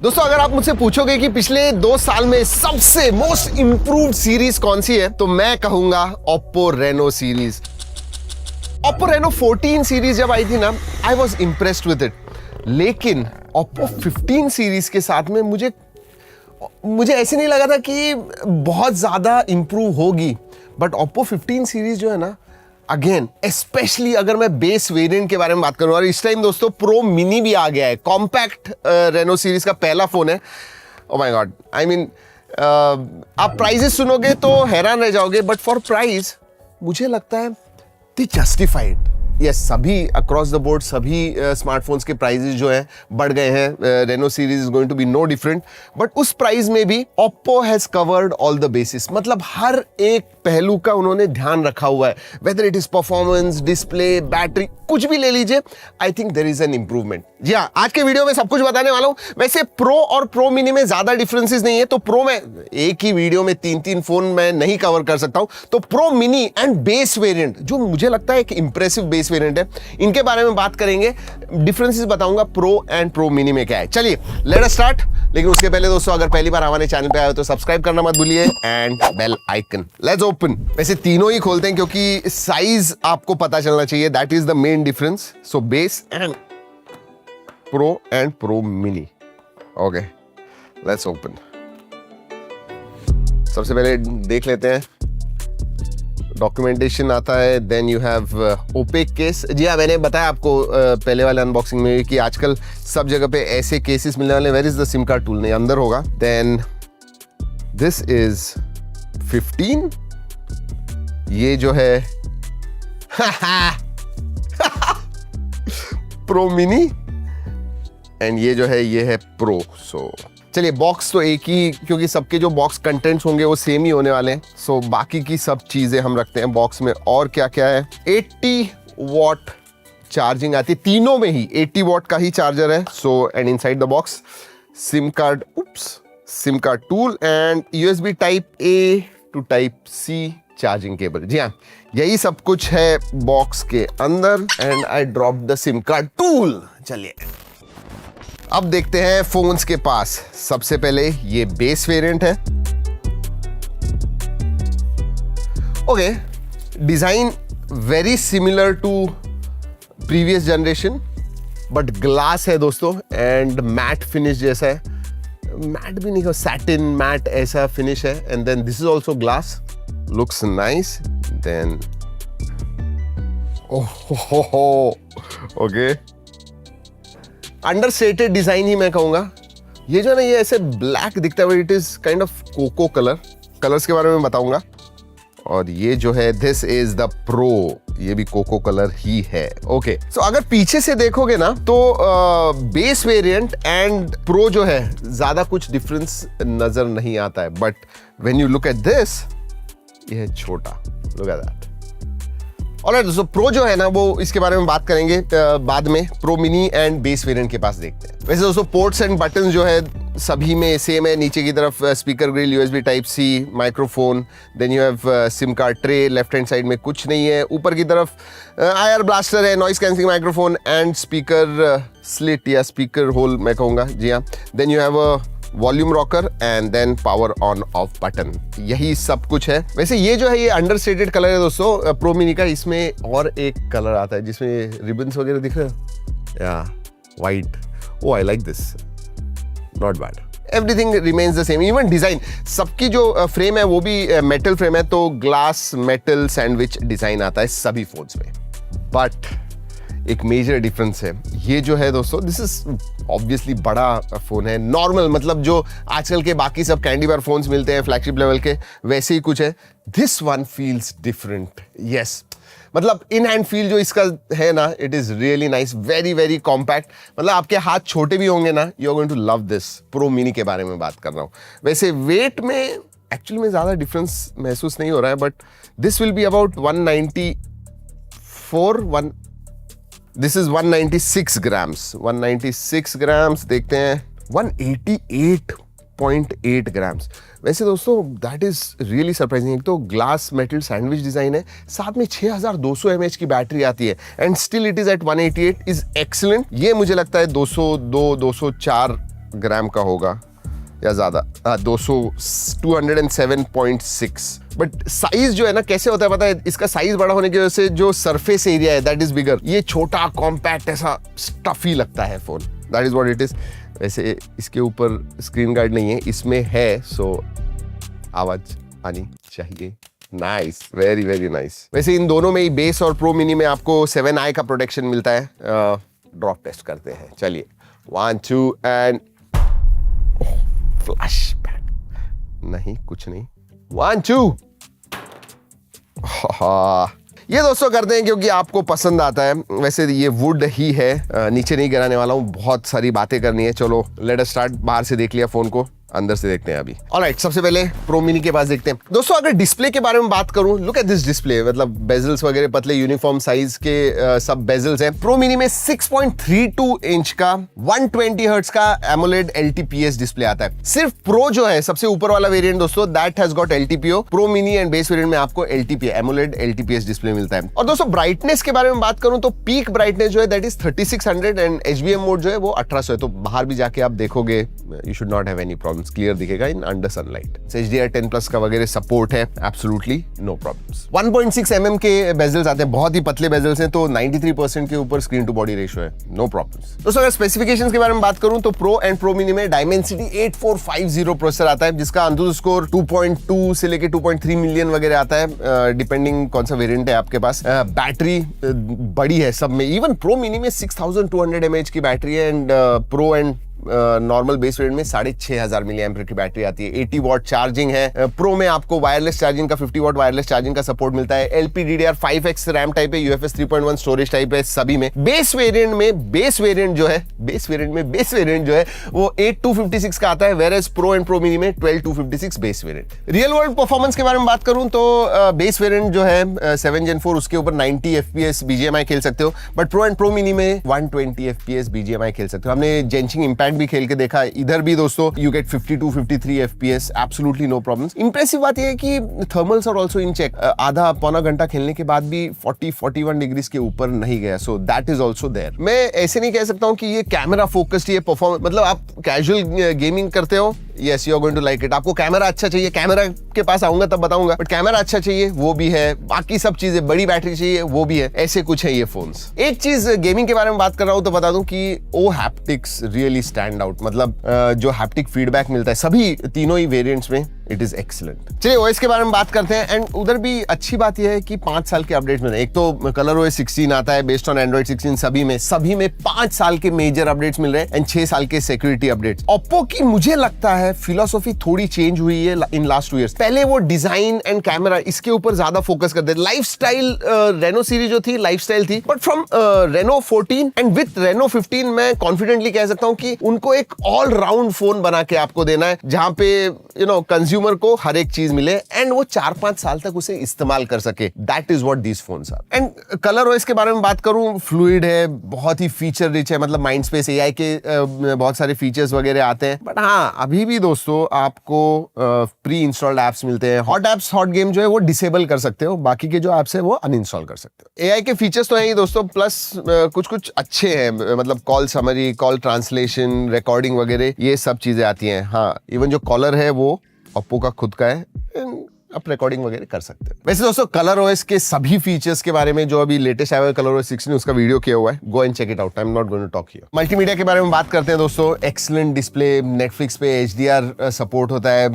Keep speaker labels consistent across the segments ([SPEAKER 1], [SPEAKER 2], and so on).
[SPEAKER 1] दोस्तों अगर आप मुझसे पूछोगे कि पिछले 2 साल में सबसे मोस्ट इंप्रूव्ड सीरीज कौन सी है, तो मैं कहूंगा Oppo Reno series. Oppo Reno 14 series जब आई थी ना, I was impressed with it. लेकिन Oppo 15 सीरीज के साथ में मुझे ऐसे नहीं लगा था कि बहुत ज्यादा इंप्रूव होगी। बट Oppo 15 सीरीज जो है ना, अगेन स्पेशली अगर मैं बेस वेरिएंट के बारे में बात करूं, और इस टाइम दोस्तों प्रो मिनी भी आ गया है, कॉम्पैक्ट रेनो सीरीज का पहला फोन है। Oh my God, I mean आप प्राइजेस सुनोगे तो हैरान रह जाओगे, बट फॉर प्राइस मुझे लगता है दी जस्टिफाइड। यस, सभी अक्रॉस द बोर्ड सभी स्मार्टफोन्स के प्राइजेस जो है बढ़ गए हैं। Reno series is going to be no different, but उस प्राइस में भी Oppo has covered all the basis. मतलब हर एक पहलू का उन्होंने ध्यान रखा हुआ है, whether it is performance, display, battery, कुछ भी ले लीजिए, I think there is an improvement. जी हाँ, आज के वीडियो में सब कुछ बताने वाला हूं। वैसे प्रो और प्रो मिनी में ज्यादा डिफरेंसेस नहीं है, तो प्रो में एक ही वीडियो में 3 फोन मैं नहीं कवर कर सकता हूं। तो pro mini and base variant, जो मुझे लगता है एक इंप्रेसिव बेस वेरिएंट है, इनके बारे में बात करेंगे। डिफरेंसेस बताऊंगा प्रो एंड प्रो मिनी में क्या है। चलिए लेट अस स्टार्ट। लेकिन उसके पहले दोस्तों, अगर पहली बार हमारे चैनल पे आए हो तो सब्सक्राइब करना मत भूलिए and bell icon. Let's open. वैसे तीनों ही खोलते हैं क्योंकि साइज आपको पता चलना चाहिए, that is the main difference. So base and pro and pro mini. Okay, let's open. सबसे पहले देख लेते हैं, डॉक्यूमेंटेशन आता है, then you have opaque case. जी हाँ, मैंने बताया आपको पहले वाले अनबॉक्सिंग में कि आजकल सब जगह पे ऐसे केसेस मिलने वाले। Where is the SIM card tool? नहीं, अंदर होगा। Then this is 15। ये जो है प्रो मिनी, एंड ये जो है ये है प्रो। सो चलिए, बॉक्स तो एक ही, क्योंकि सबके जो बॉक्स कंटेंट्स होंगे वो सेम ही होने वाले हैं। सो बाकी की सब चीजें हम रखते हैं बॉक्स में। और क्या क्या है? 80 वॉट चार्जिंग आती है, तीनों में ही 80 वॉट का ही चार्जर है। So and inside the box sim card, sim card tool and USB type A to type C charging cable. जी हाँ, यही सब कुछ है बॉक्स के अंदर। And I drop the SIM card tool. चलिए अब देखते हैं फोन्स के पास। सबसे पहले ये बेस वेरिएंट है। Okay, design very similar to previous generation, but glass है दोस्तों एंड मैट फिनिश जैसा है। मैट भी नहीं, सैटिन मैट ऐसा फिनिश है। And then this is also glass, looks nice. Then okay, understated design ही मैं कहूंगा। ये जो है ना, ये ऐसे ब्लैक दिखता है, it is kind of cocoa colour. Colours के बारे में बताऊंगा। और ये जो है दिस इज द प्रो, ये भी कोको कलर ही है। ओके, सो अगर पीछे से देखोगे ना, तो बेस वेरिएंट एंड प्रो जो है ज्यादा कुछ डिफरेंस नजर नहीं आता है। But when you look at this, ये है छोटा, लुक एट दैट। ऑलराइट दोस्तों, प्रो जो है ना, वो इसके बारे में बात करेंगे बाद में। Pro mini and base variant के पास देखते हैं। वैसे दोस्तों, पोर्ट्स एंड बटन जो है सभी में सेम है। नीचे की तरफ speaker grille, USB type C, microphone, then you have SIM card tray. Left hand side में कुछ नहीं है। ऊपर की तरफ IR ब्लास्टर है, noise cancelling microphone and speaker slit या स्पीकर होल मैं कहूँगा। जी हाँ, then you have a volume rocker and then power on off button. यही सब कुछ है। वैसे ये जो है ये अंडरस्टेटेड कलर है दोस्तों प्रो मिनी का। इसमें और एक कलर आता है जिसमें रिबन्स वगैरह दिख रहे हैं, या white. Oh, I like this, not bad. Everything remains the same, even design. सबकी जो फ्रेम है वो भी मेटल फ्रेम है, तो ग्लास मेटल सैंडविच डिजाइन आता है सभी फोन्स में। बट एक मेजर डिफरेंस है, ये जो है दोस्तों, दिस इज ऑब्वियसली बड़ा फोन है। नॉर्मल मतलब जो आजकल के बाकी सब कैंडी बार फोन्स मिलते हैं फ्लैगशिप लेवल के, वैसे ही कुछ है। This one feels different. Yes, मतलब इन हैंड फील जो इसका है ना, it is really nice, very very compact. मतलब आपके हाथ छोटे भी होंगे ना, you are going to love this. Pro mini के बारे में बात कर रहा हूँ। वैसे वेट में एक्चुअली में ज्यादा डिफरेंस महसूस नहीं हो रहा है, but this will be about 194 this is 196 grams. 196 grams. देखते हैं 188.8 ग्राम्स। वैसे दोस्तों दैट इज रियली सरप्राइजिंग। एक तो ग्लास मेटल सैंडविच डिजाइन है, साथ में 6200 mAh की बैटरी आती है, and still it is at 188 is excellent. ये मुझे लगता है 202 204 ग्राम का होगा या ज्यादा, 207.6। बट साइज जो है ना कैसे होता है पता है, इसका साइज बड़ा होने की वजह से जो सरफेस एरिया है दैट इज बिगर, ये छोटा कॉम्पैक्ट ऐसा स्टफी लगता है phone, that is what it is. वैसे इसके ऊपर स्क्रीन गार्ड नहीं है, इसमें है, सो आवाज आनी चाहिए। Nice, very very nice. वैसे इन दोनों में ही बेस और प्रो मिनी में आपको 7i का प्रोटेक्शन मिलता है। ड्रॉप टेस्ट करते हैं, चलिए 1 2 एंड फ्लैश बैक, नहीं कुछ नहीं, 1 2। ये दोस्तों करते हैं क्योंकि आपको पसंद आता है। वैसे ये वुड ही है, नीचे नहीं गिराने वाला हूँ, बहुत सारी बातें करनी है। चलो लेट अस स्टार्ट। बाहर से देख लिया फोन को, अंदर से देखते हैं अभी। ऑलराइट, सबसे पहले प्रो मिनी के पास देखते हैं। दोस्तों अगर डिस्प्ले के बारे में बात करूं, लुक एट दिस डिस्प्ले, मतलब बेजल्स वगैरह पतले यूनिफॉर्म साइज के सब बेजल्स हैं। प्रो मिनी में 6.32 इंच का 120 हर्ट्ज का एमोलेड LTPS डिस्प्ले आता है। सिर्फ प्रो जो है सबसे ऊपर वाला वेरिएंट दोस्तों, that has got LTPO। Pro mini and base variant में आपको LTP एमोलेड LTPS डिस्प्ले मिलता है। और दोस्तों ब्राइटनेस के बारे में बात करूं तो पीक ब्राइटनेस जो है that is 3600 and HBM mode जो है वो 1800 है। तो बाहर भी जाके आप देखोगे, you should not have any problems, clear दिखेगा इन अंडर सनलाइट। HDR10+ का वगैरह सपोर्ट है, एब्सोल्युटली नो प्रॉब्लम्स। 1.6 mm के बेजल्स आते हैं, बहुत ही पतले बेजल्स हैं, तो 93% के ऊपर स्क्रीन टू बॉडी रेशियो है, नो प्रॉब्लम्स। दोस्तों अगर स्पेसिफिकेशंस के बारे में बात करूं तो प्रो एंड प्रो मिनी में Dimensity 8450 प्रोसेसर आता है, जिसका अंतुतु स्कोर 2.2 से लेके 2.3 मिलियन वगैरह आता है, डिपेंडिंग कौन सा वेरिएंट है आपके पास। बैटरी बड़ी है सब में, इवन प्रो मिनी में 6200 mAh की बैटरी है and pro and normal base variant में 6500 मिली एम्पियर की बैटरी आती है। 80 वॉट चार्जिंग है। प्रो में आपको वायरलेस चार्जिंग का 50 वॉट वायरलेस चार्जिंग का सपोर्ट मिलता है। LPDDR5X रैम टाइप है, UFS 3.1 स्टोरेज टाइप है सभी में। बेस वेरिएंट जो है वो 8256 का आता है, whereas pro and pro mini में 12256 base variant. Real world performance के बारे में बात करूं तो बेस वेरिएंट जो है 7 Gen 4 उसके ऊपर 90 FPS BGMI खेल सकते हो, but pro and pro mini में 120 FPS BGMI खेल सकते हो। हमने जेंचिंग इम्पैक्ट भी खेल के देखा, इधर भी दोस्तों you get 52-53 FPS, absolutely no problems. Impressive बात यह है कि thermals are also in check, आधा पौना घंटा खेलने के बाद भी 40-41 डिग्रीज के ऊपर नहीं गया, so that is also there. मैं ऐसे नहीं कह सकता हूं कि ये कैमरा फोकस्ड, ये परफॉर्मेंस, मतलब आप कैजुअल गेमिंग करते हो, yes you are going to like it. आपको कैमरा अच्छा चाहिए, कैमरा के पास आऊंगा तब बताऊंगा, बट कैमरा अच्छा चाहिए वो भी है, बाकी सब चीजें, बड़ी बैटरी चाहिए वो भी है, ऐसे कुछ है ये फोन्स। एक चीज गेमिंग के बारे में बात कर रहा हूं तो बता दूं कि ओ हैप्टिक्स रियली स्टैंड आउट, मतलब जो हैप्टिक फीडबैक मिलता है सभी तीनों ही वेरिएंट्स में, इट इज एक्सीलेंट। चलिए ओएस के बारे में बात करते हैं, एंड उधर भी अच्छी बात यह है कि 5 साल के अपडेट्स मिल रहे हैं। एक तो कलर OS 16 आता है बेस्ड ऑन एंड्रॉइड 16, सभी में 5 साल के मेजर अपडेट्स मिल रहे हैं एंड 6 साल के सिक्योरिटी अपडेट्स। ओप्पो की मुझे लगता है फिलॉसफी थोड़ी चेंज हुई है इन लास्ट 2 इयर्स। पहले वो डिजाइन एंड कैमरा इसके ऊपर ज्यादा फोकस करते थे। लाइफस्टाइल रेनो सीरीज जो थी लाइफस्टाइल थी, but from Reno 14 and with Reno 15 मैं कॉन्फिडेंटली कह सकता हूं कि उनको एक ऑल राउंड फोन बना के आपको देना है, जहां पे कंज्यूमर को हर एक चीज मिले एंड वो 4-5 साल तक उसे इस्तेमाल कर सके। That is what these phones are. And colour OS के बारे में बात करूं, फ्लूइड है, बहुत ही फीचर रिच है, मतलब माइंडस्पेस AI के बहुत सारे फीचर्स वगैरह आते हैं। बट हाँ, अभी भी दोस्तों आपको प्री इंस्टॉल्ड एप्स मिलते हैं। हॉट एप्स, हॉट गेम जो है वो डिसेबल कर सकते हो, बाकी के जो एप्स है वो अनइंस्टॉल कर सकते हो। AI के फीचर्स तो हैं ही दोस्तों, प्लस कुछ अच्छे हैं, मतलब call summary, call translation, recording वगैरह, ये सब चीजें आती हैं। हाँ, इवन जो कॉलर है वो ओप्पो का खुद का है, आप रिकॉर्डिंग वगैरह कर सकते हैं। वैसे दोस्तों कलर OS के सभी फीचर्स के बारे में जो अभी लेटेस्ट आया है कलर OS 16 उसका वीडियो किया हुआ है, go and check it out, I am not going to talk here. Multimedia के बारे में बात करते हैं दोस्तों, एक्सीलेंट डिस्प्ले, नेटफ्लिक्स पे HDR सपोर्ट होता है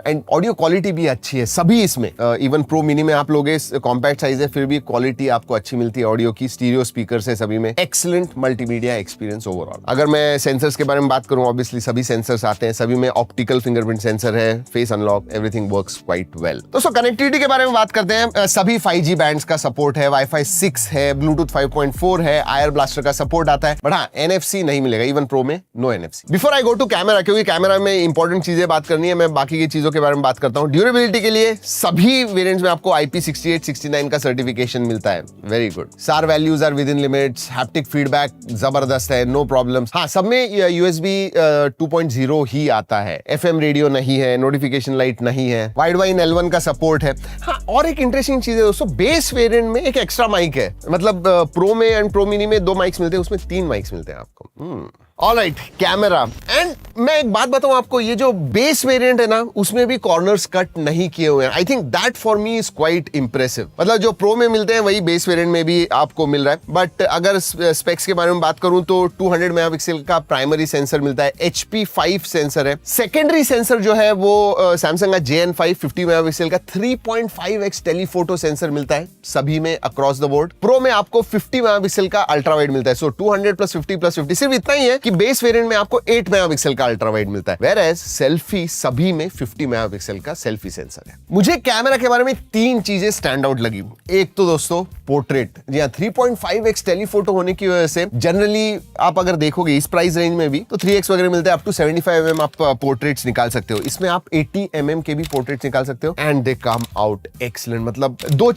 [SPEAKER 1] एंड ऑडियो क्वालिटी भी अच्छी है सभी इसमें। इवन प्रो मिनी में आप लोगे, कॉम्पैक्ट साइज है फिर भी क्वालिटी आपको अच्छी मिलती है ऑडियो की, स्टीरियो स्पीकर्स है सभी में, एक्सीलेंट मल्टीमीडिया एक्सपीरियंस ओवरऑल। अगर मैं सेंसर्स के बारे में बात करूं, ऑब्वियसली सभी सेंसर्स आते हैं, सभी में ऑप्टिकल फिंगरप्रिंट सेंसर है, face unlock, everything works quite well. दोस्तों कनेक्टिविटी के बारे में बात करते हैं, सभी 5G बैंड्स का सपोर्ट है, वाईफाई 6 है, ब्लूटूथ 5.4 है, आयर ब्लास्टर का सपोर्ट आता है, बट हाँ NFC नहीं मिलेगा, इवन प्रो में no NFC। Before I go to camera, camera कैमरा में इंपॉर्टेंट चीजें बात करनी है, मैं बाकी की चीजों के बारे में बात करता हूं। ड्यूरेबिलिटी के लिए सभी वेरिएंट्स में आपको IP68 69 का सर्टिफिकेशन मिलता है, very good. SAR values are within limits, haptic feedback जबरदस्त है, नो प्रॉब्लम्स। हाँ, सब में USB 2.0 ही आता है, FM रेडियो नहीं है, नोटिफिकेशन लाइट नहीं है, वाइड वाइन L1 का सपोर्ट है। हाँ, और एक इंटरेस्टिंग चीज है दोस्तों, बेस वेरिएंट में एक एक्स्ट्रा माइक है, मतलब प्रो में एंड प्रो मिनी में 2 माइक्स मिलते हैं, उसमें 3 माइक्स मिलते हैं आपको। Alright, camera. एंड मैं एक बात बताऊं आपको, ये जो बेस वेरिएंट है ना, उसमें भी कॉर्नर्स कट नहीं किए हुए हैं। I think that for me is quite impressive. मतलब जो प्रो में मिलते हैं वही बेस वेरिएंट में भी आपको मिल रहा है। बट अगर स्पेक्स के बारे में बात करूं तो 200 मेगापिक्सल का प्राइमरी सेंसर मिलता है, HP5 सेंसर है। सेकेंडरी सेंसर जो है वो सैमसंग का JN5 50 मेगापिक्सल का 3.5x टेलीफोटो सेंसर मिलता है सभी में अक्रॉस द बोर्ड। प्रो में आपको 50 मेगापिक्सल का अल्ट्रा वाइड मिलता है। सो 200 + 50 + 50 सिर्फ इतना ही है कि बेस वेरिएंट में आपको 8 मेगापिक्सल का अल्ट्रा वाइड मिलता है, वेयरएज सेल्फी सभी में 50 मेगापिक्सल का सेल्फी सेंसर है। मुझे कैमरा के बारे में 3 चीजें स्टैंड आउट लगी। एक तो दोस्तों पोर्ट्रेट, जी हाँ, 3.5x टेलीफोटो होने की वजह से जनरली आप अगर देखोगे इस प्राइस रेंज में भी तो 3x वगैरह मिलते हैं, अप टू 75 mm आप पोर्ट्रेट्स निकाल सकते हो। इसमें आप 80 mm के भी पोर्ट्रेट्स निकाल सकते हो and they come out excellent. मतलब दो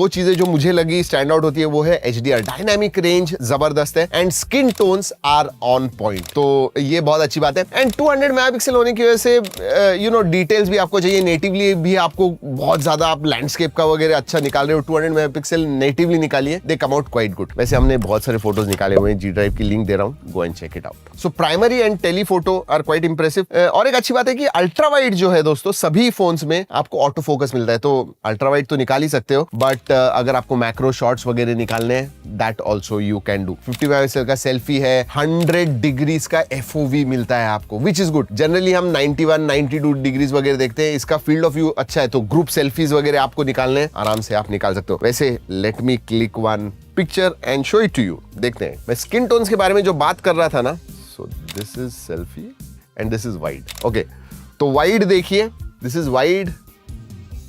[SPEAKER 1] चीजें जो मुझे लगी स्टैंड आउट होती है वो है HDR, डायनामिक रेंज जबरदस्त है and skin tones are on point, तो ये बहुत अच्छी बात है। एंड 200 मेगापिक्सल होने की वजह से डिटेल्स भी आपको चाहिए, नेटिवली भी आपको बहुत ज्यादा आप लैंडस्केप का वगैरह अच्छा निकाल रहे हो, 200 मेगापिक्सल नेटिवली निकालिए, they come out quite good. वैसे हमने बहुत सारे फोटोज निकाले हुए हैं, G ड्राइव की लिंक दे रहा हूं, go and check it out. So primary and telephoto are quite impressive. और एक अच्छी बात है कि अल्ट्रा वाइड जो है दोस्तों सभी फोन्स में आपको ऑटो फोकस मिलता है, तो अल्ट्रा वाइड तो निकाल ही सकते हो, बट अगर आपको मैक्रो शॉट्स वगैरह निकालने हैं that also you can do. 50 megapixel का सेल्फी है, 100 डिग्रीज का FOV मिलता है आपको, विच इज गुड। जनरली हम 91, 92 डिग्रीज वगैरह देखते हैं, इसका फील्ड ऑफ व्यू अच्छा है, तो ग्रुप सेल्फीज वगैरह आपको निकालने हैं, आराम से आप निकाल सकते हो। वैसे let me click one picture and show it to you. देखते हैं, मैं स्किन टोन्स के बारे में जो बात कर रहा था ना, so this is selfie and this is wide. Okay, तो वाइड देखिए, this is wide,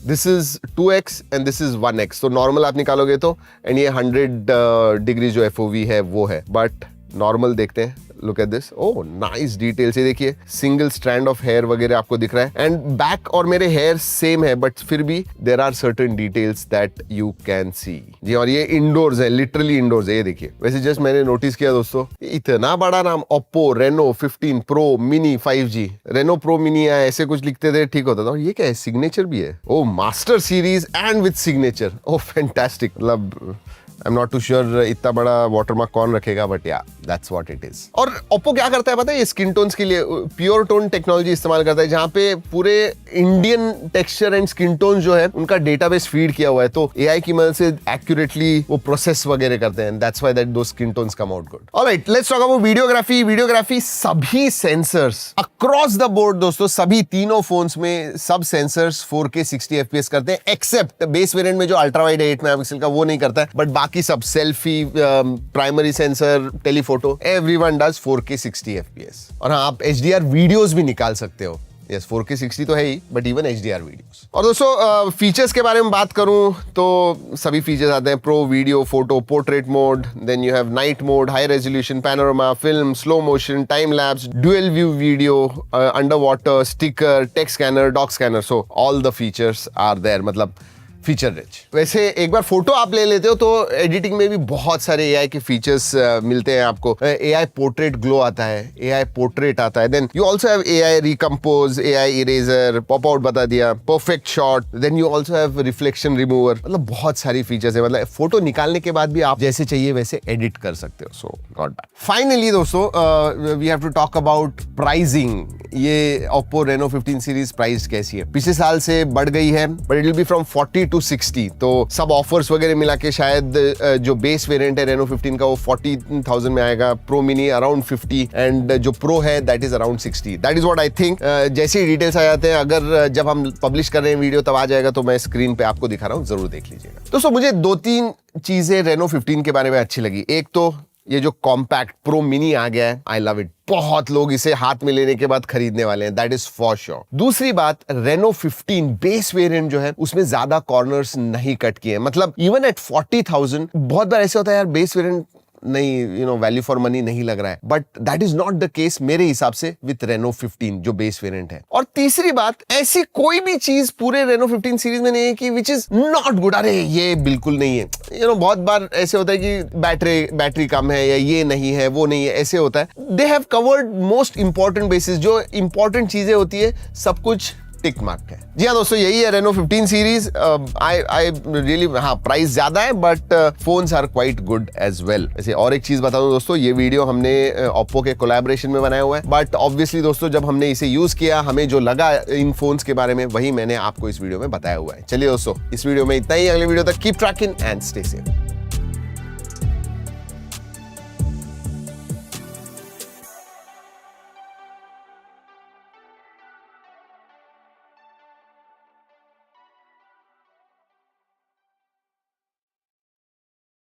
[SPEAKER 1] this is 2x and this is 1x। तो नॉर्मल आप निकालोगे तो एंड ये 100 डिग्री जो FOV है वो है, बट नॉर्मल देखते हैं। Look at this, oh nice details. ये देखिए सिंगल स्ट्रैंड ऑफ हेयर वगैरह आपको दिख रहा है एंड बैक और मेरे हेयर सेम है, बट फिर भी there are certain details that you can see. जी, और ये इंडोर्स है, लिटरली इंडोर्स है, ये देखिए। वैसे जस्ट मैंने नोटिस किया दोस्तों, इतना बड़ा नाम Oppo Reno 15 Pro Mini 5G, Reno Pro Mini या ऐसे कुछ लिखते थे ठीक होता था। ये क्या है, सिग्नेचर भी है, oh master series and with signature, oh fantastic. मतलब I am not too sure इतना बड़ा वाटरमार्क कौन रखेगा, बट या दैट्स व्हाट इट इज। और Oppo क्या करता है पता है, ये स्किन टोन्स के लिए प्योर टोन टेक्नोलॉजी इस्तेमाल करता है, जहां पे पूरे Indian texture and skin tone जो है उनका डेटाबेस फीड किया हुआ है, तो AI की मदद से एक्यूरेटली वो प्रोसेस वगैरह करते हैं, that's why that though skin tones come out good. Alright, let's talk about videography. सभी सेंसर्स अक्रॉस द बोर्ड दोस्तों, सभी तीनों फोन्स में सब सेंसर्स 4K 60 FPS करते हैं, एक्सेप्ट बेस वेरिएंट में जो अल्ट्रा वाइड है 8 मेगापिक्सल का वो नहीं करता है, बट बाकी सब selfie, primary sensor, telephoto, everyone does 4K 60 FPS। और हाँ, आप HDR वीडियोस भी निकाल सकते हो। यस, 4K 60 तो है ही, बट इवन HDR वीडियोस। और दोस्तों फीचर्स के बारे में बात करूं तो सभी फीचर्स आते हैं, pro, video, photo, portrait mode, then you have night mode, high resolution, panorama, film, slow motion, time lapse, dual view video, under water, sticker, text scanner, doc scanner, so all the features are there, मतलब feature rich. वैसे एक बार photo आप ले लेते हो तो editing में भी बहुत सारे AI के फीचर्स मिलते हैं आपको। AI पोर्ट्रेट ग्लो आता है, AI पोर्ट्रेट आता है, then you also have AI recompose, AI eraser, pop out बता दिया, perfect shot, then you also have reflection remover. मतलब बहुत सारी फीचर्स है, मतलब फोटो निकालने के बाद भी आप जैसे चाहिए वैसे एडिट कर सकते हो। So not bad. फाइनली दोस्तों we have to talk about pricing. ये Oppo Reno 15 सीरीज प्राइस कैसी है? पिछले साल से बढ़ गई है, but it will be from 40 to 60, तो सब ऑफर्स वगैरह मिला के शायद जो बेस वेरिएंट है Reno 15 का वो 40,000 में आएगा, प्रो मिनी अराउंड 50 एंड जो प्रो है that is around 60। That is what I think. जैसे ही डिटेल्स आ जाते हैं, अगर जब हम पब्लिश कर रहे हैं वीडियो तब आ जाएगा, तो मैं स्क्रीन पे आपको दिखा रहा हूँ, जरूर देख लीजिएगा। दोस्तों मुझे 2-3 चीजें Reno 15 के बारे में अच्छी लगी। एक तो ये जो कॉम्पैक्ट प्रो मिनी आ गया है, आई लव इट। बहुत लोग इसे हाथ में लेने के बाद खरीदने वाले हैं, दैट इज फॉर श्योर। दूसरी बात, Reno 15 बेस वेरिएंट जो है उसमें ज्यादा कॉर्नर्स नहीं कट किए, मतलब इवन एट 40,000 बहुत बार ऐसे होता है यार, बेस वेरिएंट नहीं, वैल्यू फॉर मनी नहीं लग रहा है, but that is not the case मेरे हिसाब से विथ Reno 15 जो बेस वेरिएंट है। और तीसरी बात, ऐसी कोई भी चीज पूरे Reno 15 सीरीज में नहीं है कि विच इज नॉट गुड, अरे ये बिल्कुल नहीं है। बहुत बार ऐसे होता है कि बैटरी कम है, या ये नहीं है, वो नहीं है, ऐसे होता है। They have covered most important basis, जो इंपॉर्टेंट चीजें होती है सब कुछ टिक मार्क है। जी हाँ दोस्तों, यही है रेनो 15 सीरीज। आई रियली, हाँ प्राइस ज्यादा है but phones are quite good as well. वैसे और एक चीज बता दूं दोस्तों, ये वीडियो हमने ओप्पो के कोलैबोरेशन में बनाया हुआ है, बट ऑब्वियसली दोस्तों जब हमने इसे यूज किया हमें जो लगा इन फोन्स के बारे में वही मैंने आपको इस वीडियो में बताया हुआ है। चलिए दोस्तों, इस वीडियो में इतना ही। अगले वीडियो तक keep trekking and stay safe.